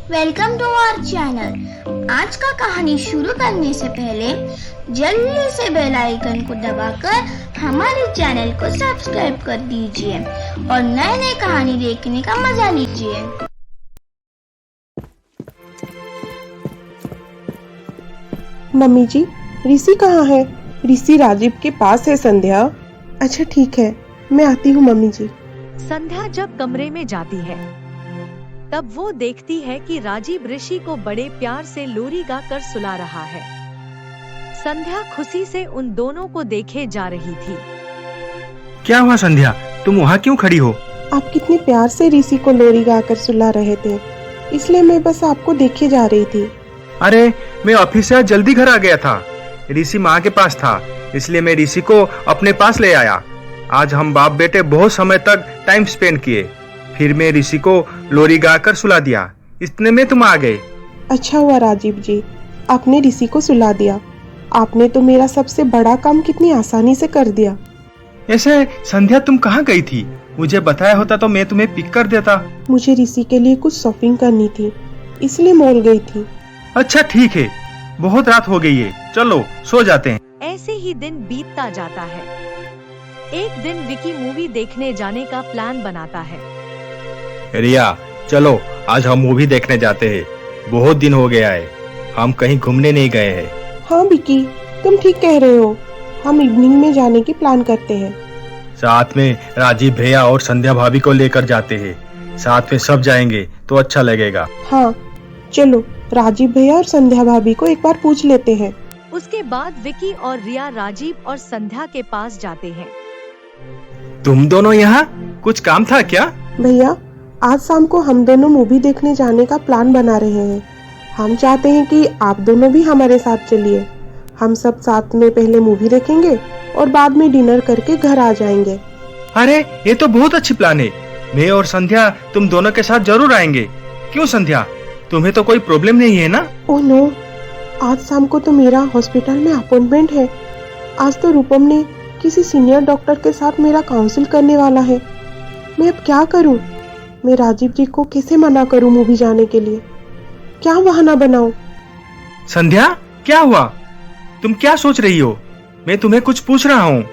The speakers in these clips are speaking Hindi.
Welcome to our channel. आज का कहानी शुरू करने से पहले जल्दी से बेल आइकन को दबाकर हमारे चैनल को सब्सक्राइब कर दीजिए और नए नए कहानी देखने का मजा लीजिए। मम्मी जी, ऋषि कहाँ है? ऋषि राजीव के पास है संध्या। अच्छा ठीक है, मैं आती हूँ मम्मी जी। संध्या जब कमरे में जाती है तब वो देखती है कि राजीव ऋषि को बड़े प्यार से लोरी गाकर सुला रहा है। संध्या खुशी से उन दोनों को देखे जा रही थी। क्या हुआ संध्या, तुम वहाँ क्यों खड़ी हो? आप कितने प्यार से ऋषि को लोरी गाकर सुला रहे थे, इसलिए मैं बस आपको देखे जा रही थी। अरे मैं ऑफिस से आज जल्दी घर आ गया था। ऋषि माँ के पास था, इसलिए मैं ऋषि को अपने पास ले आया। आज हम बाप बेटे बहुत समय तक टाइम स्पेंड किए। फिर मैं ऋषि को लोरी गाकर सुला दिया, इतने में तुम आ गए। अच्छा हुआ राजीव जी, आपने ऋषि को सुला दिया। आपने तो मेरा सबसे बड़ा काम कितनी आसानी से कर दिया। ऐसे संध्या तुम कहाँ गई थी? मुझे बताया होता तो मैं तुम्हें पिक कर देता। मुझे ऋषि के लिए कुछ शॉपिंग करनी थी, इसलिए मॉल गई थी। अच्छा ठीक है, बहुत रात हो गई है, चलो सो जाते हैं। ऐसे ही दिन बीतता जाता है। एक दिन विकी मूवी देखने जाने का प्लान बनाता है। रिया चलो आज हम मूवी देखने जाते हैं, बहुत दिन हो गया है, हम कहीं घूमने नहीं गए हैं। हाँ विकी, तुम ठीक कह रहे हो, हम इवनिंग में जाने की प्लान करते हैं। साथ में राजीव भैया और संध्या भाभी को लेकर जाते हैं, साथ में सब जाएंगे तो अच्छा लगेगा। हाँ चलो, राजीव भैया और संध्या भाभी को एक बार पूछ लेते हैं। उसके बाद विकी और रिया राजीव और संध्या के पास जाते हैं। तुम दोनों यहाँ, कुछ काम था क्या? भैया आज शाम को हम दोनों मूवी देखने जाने का प्लान बना रहे हैं। हम चाहते हैं कि आप दोनों भी हमारे साथ चलिए। हम सब साथ में पहले मूवी देखेंगे और बाद में डिनर करके घर आ जाएंगे। अरे ये तो बहुत अच्छी प्लान है। मैं और संध्या तुम दोनों के साथ जरूर आएंगे। क्यों संध्या, तुम्हें तो कोई प्रॉब्लम नहीं है ना? ओह नो, आज शाम को तो मेरा हॉस्पिटल में अपॉइंटमेंट है। आज तो रूपम ने किसी सीनियर डॉक्टर के साथ मेरा काउंसिल करने वाला है। मैं अब क्या करूं? मैं राजीव जी को कैसे मना करूं मूवी जाने के लिए? क्या बहाना बनाऊं? संध्या क्या हुआ, तुम क्या सोच रही हो? मैं तुम्हें कुछ पूछ रहा हूँ।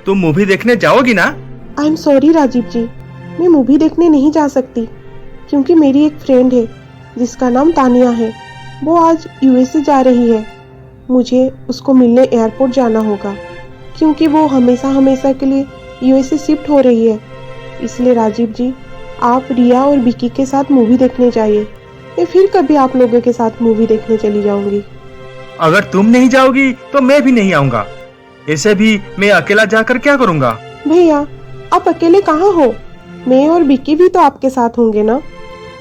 तुम मूवी देखने जाओगी ना? आई एम सॉरी राजीव जी, मैं मूवी देखने नहीं जा सकती क्योंकि मेरी एक फ्रेंड है जिसका नाम तानिया है। वो आज यूएसए जा रही है। मुझे उसको मिलने एयरपोर्ट जाना होगा क्योंकि वो हमेशा के लिए यूएसए शिफ्ट हो रही है। इसलिए राजीव जी, आप रिया और विकी के साथ मूवी देखने जाइए। मैं फिर कभी आप लोगों के साथ मूवी देखने चली जाऊंगी। अगर तुम नहीं जाओगी तो मैं भी नहीं आऊंगा। ऐसे भी मैं अकेला जाकर क्या करूँगा? भैया आप अकेले कहाँ हो? मैं और विकी भी तो आपके साथ होंगे ना।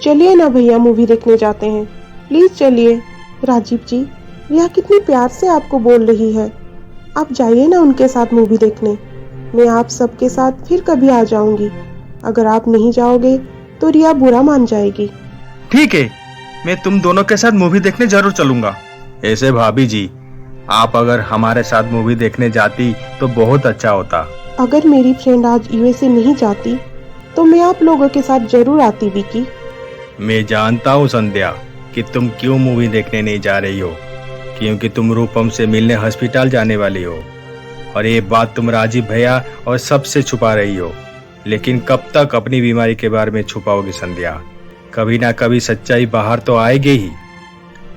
चलिए ना भैया, मूवी देखने जाते हैं, प्लीज चलिए। राजीव जी, रिया कितनी प्यार से आपको बोल रही है, आप जाइए ना उनके साथ मूवी देखने। मैं आप सबके साथ फिर कभी आ जाऊंगी। अगर आप नहीं जाओगे तो रिया बुरा मान जाएगी। ठीक है, मैं तुम दोनों के साथ मूवी देखने जरूर चलूंगा। ऐसे भाभी जी, आप अगर हमारे साथ मूवी देखने जाती तो बहुत अच्छा होता। अगर मेरी फ्रेंड आज यूएसए नहीं जाती तो मैं आप लोगों के साथ जरूर आती विकी। मैं जानता हूँ संध्या कि तुम क्यों मूवी देखने नहीं जा रही हो, क्योंकि तुम रूपम से मिलने हॉस्पिटल जाने वाली हो और ये बात तुम राजीव भैया और सबसे छुपा रही हो। लेकिन कब तक अपनी बीमारी के बारे में छुपाओगी संध्या? कभी ना कभी सच्चाई बाहर तो आएगी ही,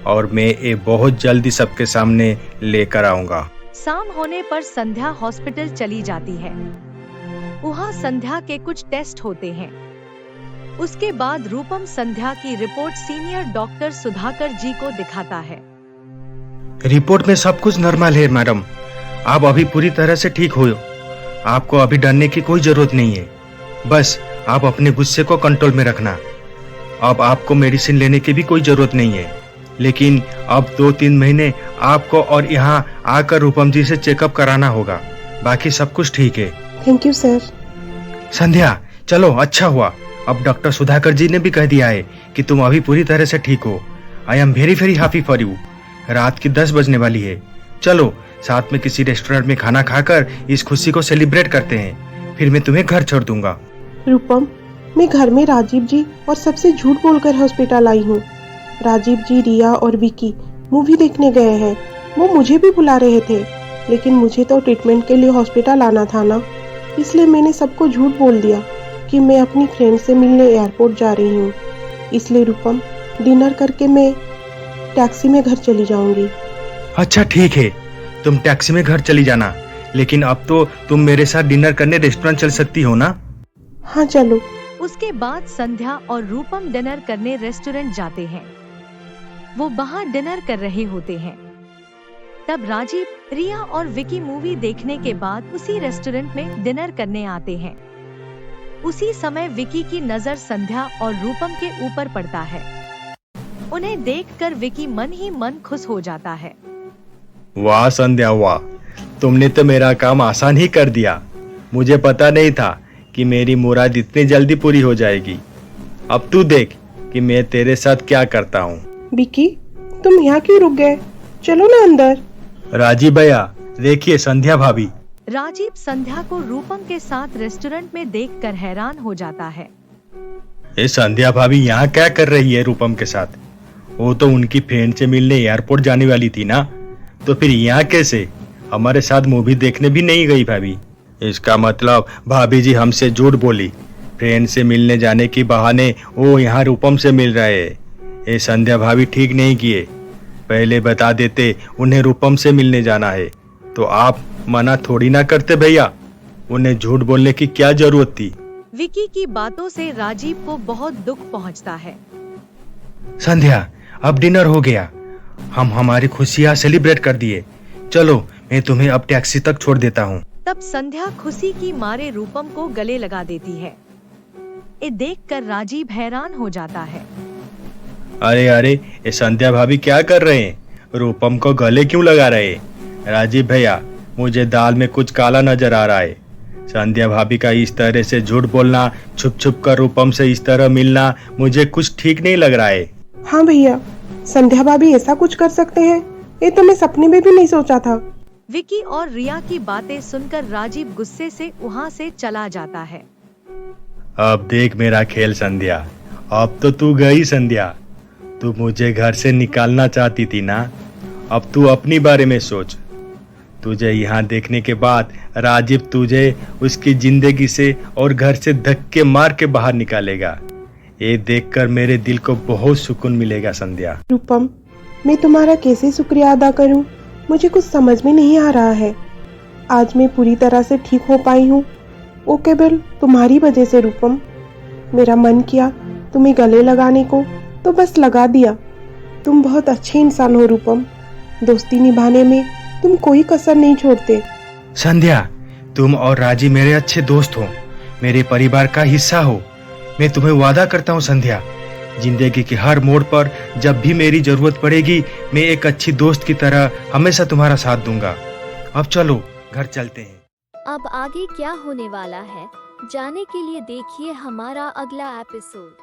और मैं ये बहुत जल्दी सबके सामने लेकर आऊंगा। शाम होने पर संध्या हॉस्पिटल चली जाती है। वहाँ संध्या के कुछ टेस्ट होते हैं। उसके बाद रूपम संध्या की रिपोर्ट सीनियर डॉक्टर सुधाकर जी को दिखाता है। रिपोर्ट में सब कुछ नॉर्मल है मैडम, आप अभी पूरी तरह से ठीक हो। आपको अभी डरने की कोई जरूरत नहीं है, बस आप अपने गुस्से को कंट्रोल में रखना। अब आपको मेडिसिन लेने की भी कोई जरूरत नहीं है, लेकिन अब 2-3 महीने आपको और यहाँ आकर रूपम जी से चेकअप कराना होगा। बाकी सब कुछ ठीक है। Thank you sir. संध्या चलो, अच्छा हुआ, अब डॉक्टर सुधाकर जी ने भी कह दिया है कि तुम अभी पूरी तरह से ठीक हो। I am very very happy for you. रात की 10 बजने वाली है, चलो साथ में किसी रेस्टोरेंट में खाना खाकर इस खुशी को सेलिब्रेट करते हैं, फिर मैं तुम्हें घर छोड़ दूंगा। रूपम, मैं घर में राजीव जी और सबसे झूठ बोलकर हॉस्पिटल आई हूँ। राजीव जी, रिया और विकी मूवी देखने गए हैं। वो मुझे भी बुला रहे थे, लेकिन मुझे तो ट्रीटमेंट के लिए हॉस्पिटल आना था ना, इसलिए मैंने सबको झूठ बोल दिया कि मैं अपनी फ्रेंड से मिलने एयरपोर्ट जा रही हूँ। इसलिए रूपम, डिनर करके मैं टैक्सी में घर चली जाऊंगी। अच्छा ठीक है, तुम टैक्सी में घर चली जाना, लेकिन अब तो तुम मेरे साथ डिनर करने रेस्टोरेंट चल सकती हो ना? हाँ चलो। उसके बाद संध्या और रूपम डिनर करने रेस्टोरेंट जाते हैं। वो बाहर डिनर कर रहे होते हैं। तब राजीव, रिया और विकी मूवी देखने के बाद उसी रेस्टोरेंट में डिनर करने आते हैं। उसी समय विकी की नजर संध्या और रूपम के ऊपर पड़ता है। उन्हें देखकर विकी मन ही मन खुश हो जाता है। वाह संध्या वाह, तुमने तो मेरा काम आसान ही कर दिया। मुझे पता नहीं था कि मेरी मुराद इतनी जल्दी पूरी हो जाएगी। अब तू देख कि मैं तेरे साथ क्या करता हूँ। विकी, तुम यहाँ क्यों रुक गए? चलो ना अंदर। राजीव भैया, देखिए संध्या भाभी। राजीव संध्या को रूपम के साथ रेस्टोरेंट में देखकर हैरान हो जाता है। ये संध्या भाभी यहाँ क्या कर रही है रूपम के साथ? वो तो उनकी फ्रेंड से मिलने एयरपोर्ट जाने वाली थी ना, तो फिर यहाँ कैसे? हमारे साथ मूवी देखने भी नहीं गई भाभी। इसका मतलब भाभी जी हमसे झूठ बोली। फ्रेंड से मिलने जाने के बहाने वो यहाँ रूपम से मिल रहे हैं। ये संध्या भाभी ठीक नहीं किए। पहले बता देते उन्हें रूपम से मिलने जाना है तो आप मना थोड़ी ना करते भैया। उन्हें झूठ बोलने की क्या जरूरत थी? विकी की बातों से राजीव को बहुत दुख पहुंचता है। संध्या, अब डिनर हो गया, हम हमारी खुशियाँ सेलिब्रेट कर दिए। चलो मैं तुम्हें अब टैक्सी तक छोड़ देता हूँ। तब संध्या खुशी की मारे रूपम को गले लगा देती है। ये देखकर राजीव हैरान हो जाता है। अरे अरे, ये संध्या भाभी क्या कर रहे हैं? रूपम को गले क्यों लगा रहे हैं? राजीव भैया, मुझे दाल में कुछ काला नजर आ रहा है। संध्या भाभी का इस तरह से झूठ बोलना, छुप छुप कर रूपम से इस तरह मिलना, मुझे कुछ ठीक नहीं लग रहा है। हाँ भैया, संध्या भाभी ऐसा कुछ कर सकते हैं, ये तो मैं सपने में भी नहीं सोचा था। विकी और रिया की बातें सुनकर राजीव गुस्से से वहाँ से चला जाता है। अब देख मेरा खेल संध्या, अब तो तू गई संध्या। तू मुझे घर से निकालना चाहती थी ना, अब तू अपनी बारे में सोच। तुझे यहाँ देखने के बाद राजीव तुझे उसकी जिंदगी से और घर से धक्के मार के बाहर निकालेगा। ये देखकर मेरे दिल को बहुत सुकून मिलेगा संध्या। रूपम, मैं तुम्हारा कैसे शुक्रिया अदा करूं? मुझे कुछ समझ में नहीं आ रहा है। आज मैं पूरी तरह से ठीक हो पाई हूँ, वो केवल तुम्हारी वजह से। रूपम, मेरा मन किया तुम्हें गले लगाने को तो बस लगा दिया। तुम बहुत अच्छे इंसान हो रूपम, दोस्ती निभाने में तुम कोई कसर नहीं छोड़ते। संध्या, तुम और राजी मेरे अच्छे दोस्त हो, मेरे परिवार का हिस्सा हो। मैं तुम्हें वादा करता हूँ संध्या, जिंदगी के हर मोड़ पर जब भी मेरी जरूरत पड़ेगी, मैं एक अच्छी दोस्त की तरह हमेशा तुम्हारा साथ दूंगा। अब चलो घर चलते हैं। अब आगे क्या होने वाला है, जानने के लिए देखिए हमारा अगला एपिसोड।